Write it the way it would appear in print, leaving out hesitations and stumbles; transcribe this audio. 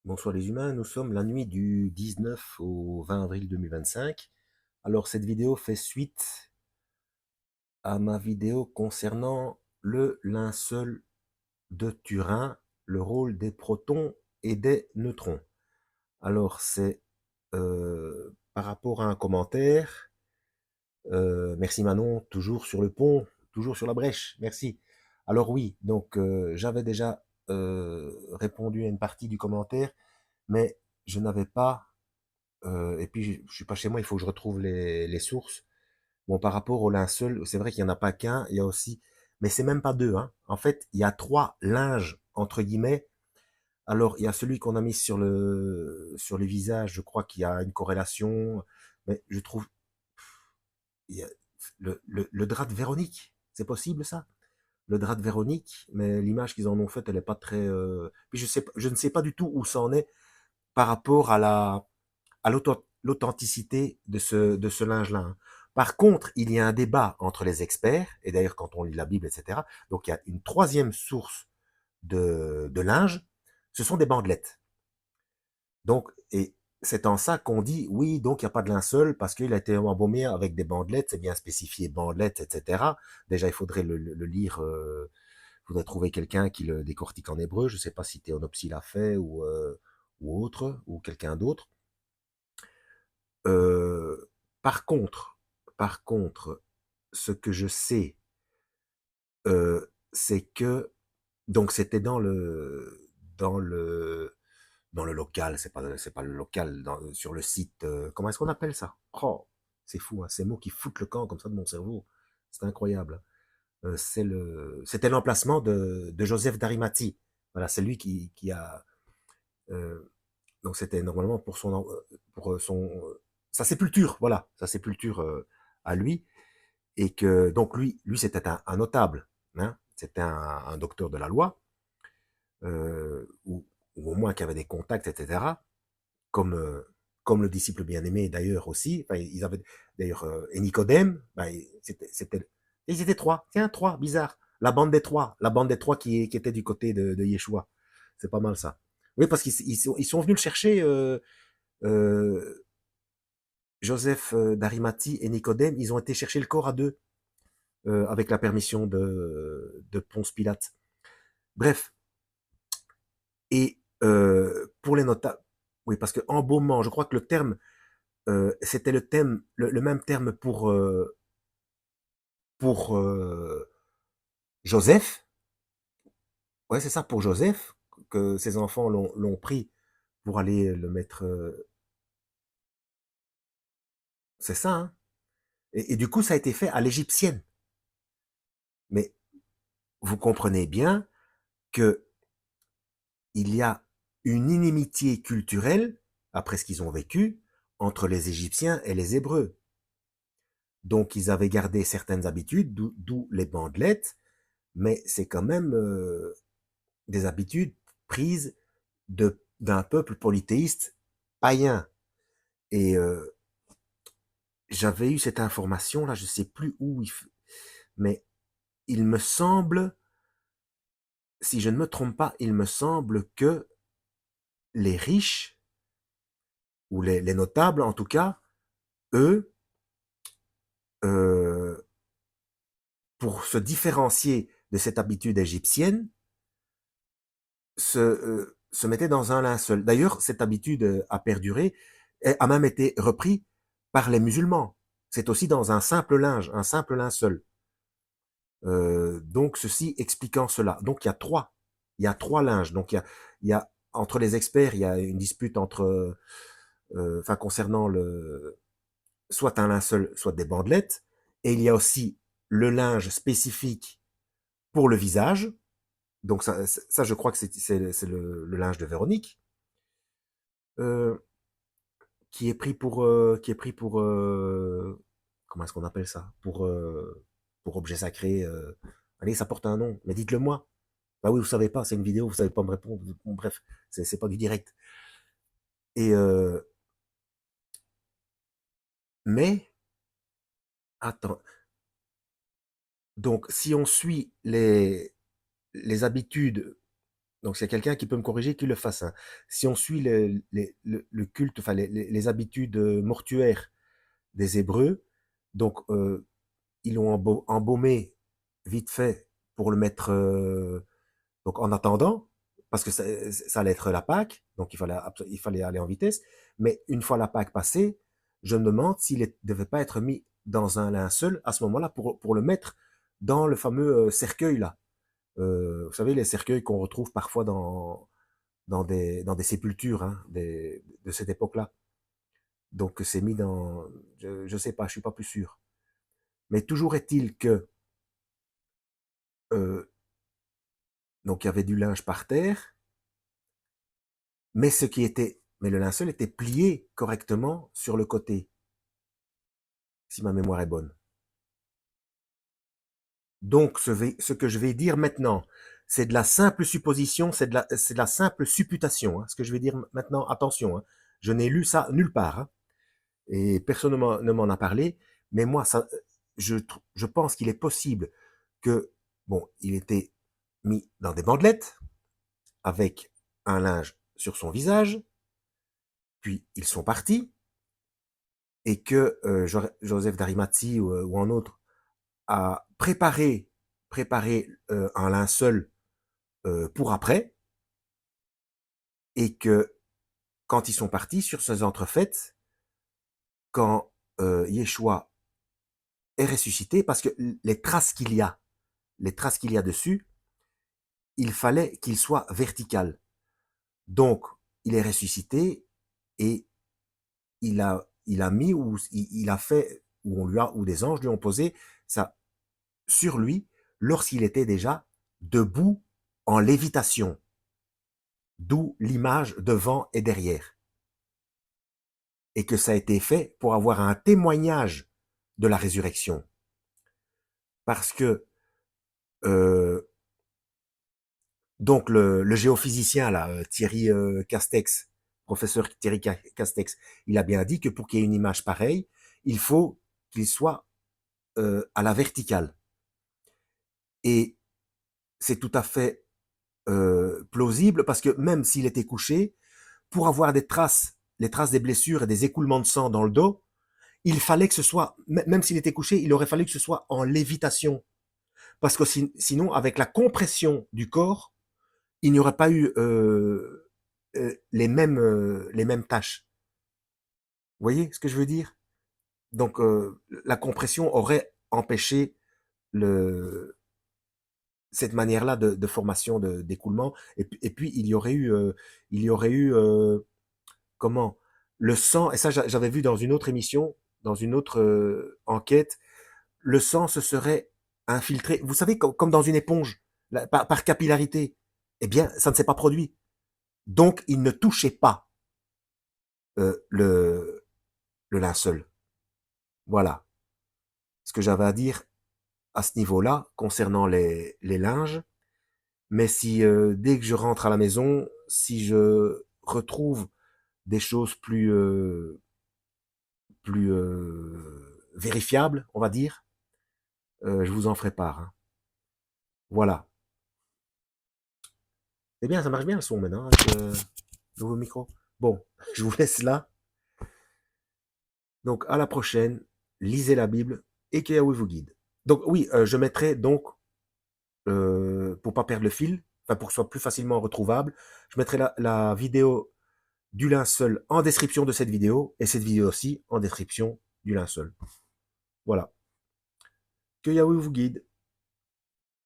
Bonsoir les humains, nous sommes la nuit du 19 au 20 avril 2025. Alors cette vidéo fait suite à ma vidéo concernant le linceul de Turing, le rôle des protons et des neutrons. Alors c'est par rapport à un commentaire. Merci Manon, toujours sur le pont, toujours sur la brèche, merci. Alors oui, donc j'avais déjà répondu à une partie du commentaire, mais je n'avais pas et puis je suis pas chez moi, il faut que je retrouve les sources. Bon, par rapport au linceul, c'est vrai qu'il y en a pas qu'un, il y a aussi, mais c'est même pas deux, hein. En fait, il y a trois linges entre guillemets. Alors, il y a celui qu'on a mis sur le visage, je crois qu'il y a une corrélation, mais je trouve il y a le drap de Véronique, c'est possible ça? Le drap de Véronique, mais l'image qu'ils en ont faite, elle est pas très. Puis je ne sais pas du tout où ça en est par rapport à l'authenticité de ce linge-là, hein. Par contre, il y a un débat entre les experts, et d'ailleurs quand on lit la Bible, etc. Donc il y a une troisième source de linge, ce sont des bandelettes. Donc, et c'est en ça qu'on dit, oui, donc il n'y a pas de linceul parce qu'il a été embaumé avec des bandelettes, c'est bien spécifié bandelettes, etc. Déjà, il faudrait le lire, il faudrait trouver quelqu'un qui le décortique en hébreu, je ne sais pas si Théonopsie l'a fait ou autre, ou quelqu'un d'autre. Euh, par contre, par contre, ce que je sais, c'est que donc c'était dans le local, c'est pas le local, sur le site. Comment est-ce qu'on appelle ça? Oh, c'est fou, hein, ces mots qui foutent le camp comme ça de mon cerveau. C'est incroyable. C'était l'emplacement de Joseph d'Arimathie. Voilà, c'est lui qui a. euh, donc c'était normalement pour sa sépulture, voilà, sa sépulture à lui. Et que donc lui c'était un notable, hein, c'était un docteur de la loi, ou au moins qui avait des contacts, etc. Comme comme le disciple bien-aimé d'ailleurs aussi. Enfin, ils avaient d'ailleurs et Nicodème, ben, ils étaient trois. Tiens, trois, bizarre. La bande des trois qui était du côté de Yeshua. C'est pas mal ça. Oui, parce ils sont venus le chercher. Euh, Joseph d'Arimathie et Nicodème, ils ont été chercher le corps à deux avec la permission de Ponce Pilate. Bref, et pour les notables, oui, parce que embaumement, je crois que le terme, c'était le même terme pour Joseph. Ouais, c'est ça, pour Joseph, que ses enfants l'ont pris pour aller le mettre. C'est ça, hein. Et du coup, ça a été fait à l'égyptienne. Mais vous comprenez bien que il y a une inimitié culturelle, après ce qu'ils ont vécu, entre les Égyptiens et les Hébreux. Donc, ils avaient gardé certaines habitudes, d'où les bandelettes, mais c'est quand même des habitudes prises d'un peuple polythéiste païen. Et j'avais eu cette information là, je sais plus où, mais il me semble, si je ne me trompe pas, il me semble que les riches, ou les notables en tout cas, eux, euh, pour se différencier de cette habitude égyptienne, se mettaient dans un linceul. D'ailleurs, cette habitude a perduré et a même été repris par les musulmans. C'est aussi dans un simple linge, un simple linceul. Donc, ceci expliquant cela. Donc, il y a trois linges. Donc, il y a entre les experts, il y a une dispute entre, enfin, concernant soit un linceul, soit des bandelettes. Et il y a aussi le linge spécifique pour le visage. Donc, ça je crois que c'est le linge de Véronique, euh, qui est pris pour, comment est-ce qu'on appelle ça? Pour objet sacré. Allez, ça porte un nom, mais dites-le moi. Bah oui, vous savez pas, c'est une vidéo, vous savez pas me répondre. Bon, bref, c'est pas du direct. Et mais attends, donc si on suit les habitudes Donc, c'est quelqu'un qui peut me corriger, qui le fasse, hein. Si on suit le culte, enfin les habitudes mortuaires des Hébreux, donc ils l'ont embaumé vite fait pour le mettre donc en attendant, parce que ça allait être la Pâque, donc il fallait aller en vitesse. Mais une fois la Pâque passée, je me demande s'il ne devait pas être mis dans un linceul à ce moment-là pour le mettre dans le fameux cercueil là. Vous savez, les cercueils qu'on retrouve parfois dans des sépultures hein, de cette époque-là. Donc c'est mis dans... Je sais pas, je suis pas plus sûr. Mais toujours est-il que euh, donc il y avait du linge par terre, mais le linceul était plié correctement sur le côté, si ma mémoire est bonne. Donc ce que je vais dire maintenant, c'est de la simple supposition, c'est de la simple supputation. Hein. Ce que je vais dire maintenant, attention, hein, je n'ai lu ça nulle part. Hein. Et personne ne m'en a parlé, mais moi, je pense qu'il est possible que, bon, il était mis dans des bandelettes, avec un linge sur son visage, puis ils sont partis, et que Joseph d'Arimathie ou un autre a préparé un linceul pour après, et que quand ils sont partis sur ces entrefaites, quand Yeshua est ressuscité, parce que les traces qu'il y a dessus, il fallait qu'il soit vertical. Donc, il est ressuscité et il a mis ou il a fait ou on lui a ou des anges lui ont posé ça sur lui lorsqu'il était déjà debout en lévitation, d'où l'image devant et derrière, et que ça a été fait pour avoir un témoignage de la résurrection, parce que euh, donc le géophysicien là, Thierry Castex, professeur Thierry Castex, il a bien dit que pour qu'il y ait une image pareille, il faut qu'il soit à la verticale. Et c'est tout à fait plausible parce que même s'il était couché, pour avoir des traces, les traces des blessures et des écoulements de sang dans le dos, il fallait que ce soit, même s'il était couché, il aurait fallu que ce soit en lévitation. Parce que sinon, avec la compression du corps, il n'y aurait pas eu les mêmes tâches. Vous voyez ce que je veux dire? Donc, la compression aurait empêché le, cette manière-là de formation d'écoulement. Et puis, il y aurait eu comment le sang, et ça j'avais vu dans une autre émission, dans une autre enquête, le sang se serait infiltré, vous savez, comme dans une éponge, par capillarité. Eh bien, ça ne s'est pas produit. Donc, il ne touchait pas euh, le, le linceul. Voilà ce que j'avais à dire à ce niveau-là concernant les linges. Mais si dès que je rentre à la maison, si je retrouve des choses plus vérifiables, on va dire, je vous en ferai part. Hein. Voilà. Eh bien, ça marche bien le son maintenant avec le nouveau micro. Bon, je vous laisse là. Donc, à la prochaine. Lisez la Bible et que Yahweh vous guide. Donc, oui, je mettrai donc, pour pas perdre le fil, enfin pour que ce soit plus facilement retrouvable, je mettrai la vidéo du linceul en description de cette vidéo et cette vidéo aussi en description du linceul. Voilà. Que Yahweh vous guide.